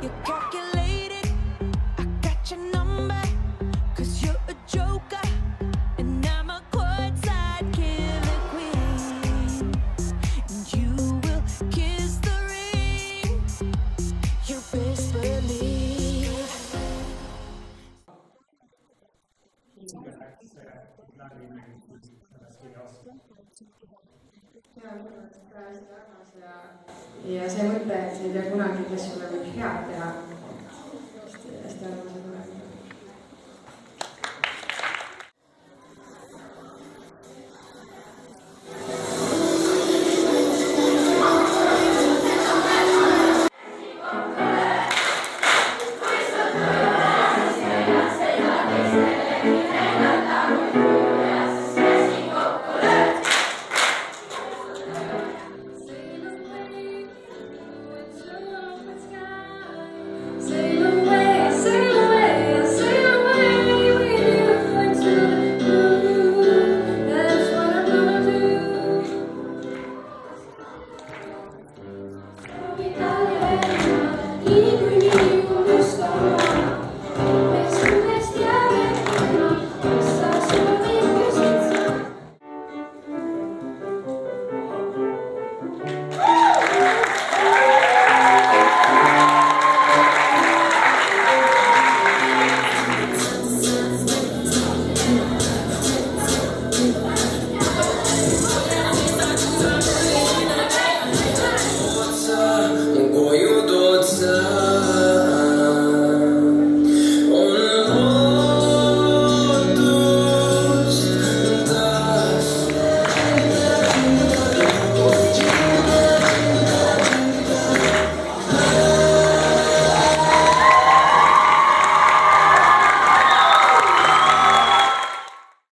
You're calculated, I got your number, 'cause you're a joker, and I'm a courtside killer queen. And you will kiss the ring, you best believe. Ja see mõte, et sa ei tea kunagi, kes sulle võib head teha, sest arvan,